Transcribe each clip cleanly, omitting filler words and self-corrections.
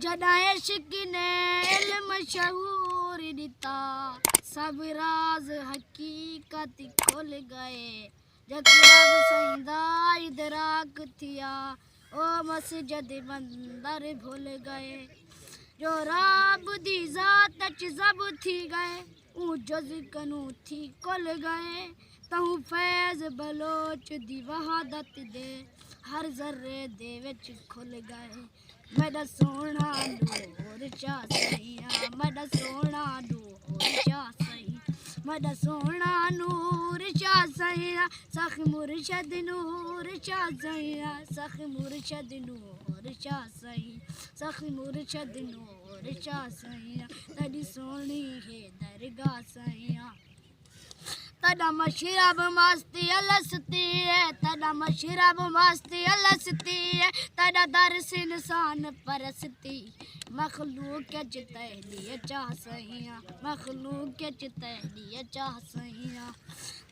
जॾहिं इश्क ने इल्म शहूर ॾिता सब राज हकीकत खुल गए जब रब सईंदा इदराक थिया ओ मस्जिद मंदर भूल गए जो रब दी ज़ात च ज़ब थी गए ऊ जज़ कनू थी कुल गए तहूं फैज़ बलोच दी वहादत दे हर ज़र्रे दे विच खुल गए मेरा सोना नूर चा सैया मेरा सोना नूर चा सैया मेरा सोना नूर चा सैया सख मुर्शद नूर चा सैया सख मुर्शद नूर चा सैया सख मुर्शद नूर चा सैया तड़ी सोनी है दरगाह सैया तड़ा मशरब मस्ती अलसती है तड़ा मशरब मस्ती अलसती है तड़ा दर्स इंसान परसती मखलूक के तहलिए चाह सैया मखलूक के तहलिए चाह सैया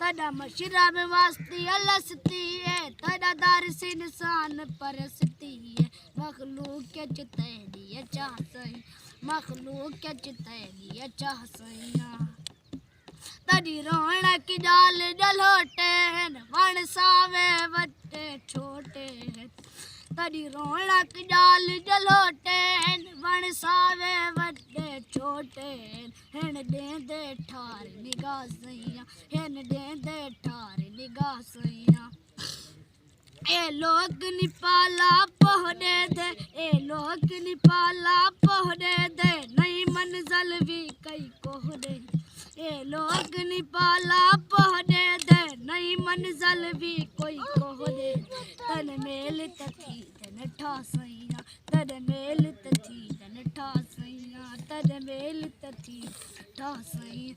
तड़ा मशरब मस्ती अलसती है तड़ा दर्स इंसान परसती है मखलूक के तहलिए चाह सैया मखलूक के तहलिए चाह सैया तड़ी रौनक जाल जलोटे हैं वण सावे वट्टे छोटे हैं तड़ी रौनक जाल जलोटे हैं वण सावे वट्टे छोटे हैं देंदे ठार निगाह सैया हैं देंदे ठार निगाह सैया ए लोग निपाला पहने दे ए लोग निपाला पहने दे नई मंजिल भी कई कोहरे ए लोग निपाला पहने दे नई मंजिल भी कोई कोहरे तन मेल तथी तन ठा सैया तन मेल तथी तन ठा सैया तन मेल तथी ठा सैया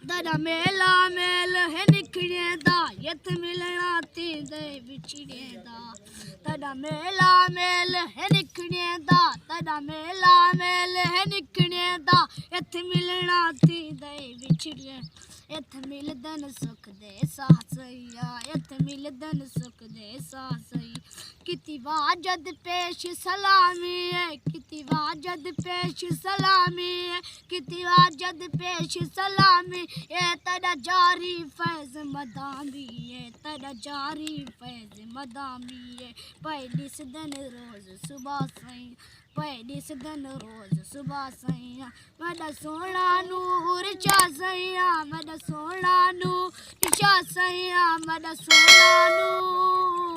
तड़ा मेला मेल है निखड़े दा यत मिलना थी दे बिछड़े दा तड़ा मेला मेल है निखड़े दा तड़ा मेला मेल है निखड़े दा यत मिलना थी दे बिछड़े यत मिलदन सुख दे साह सैया यत मिलदन सुख दे साह सैया किती वाजद पेश सलामी है किती वाजद पेश सलामी है किती वाजद पेश सलामी ये तड़ा जारी फैज़ मदामी ये तड़ा जारी फैज़ मदामी ये पहली सदन रोज़ सुबह सैया पहली सदन रोज़ सुबह सैया मेरा सोना नूर चा सैया मेरा सोना नूर चा सैया मेरा सोना नूर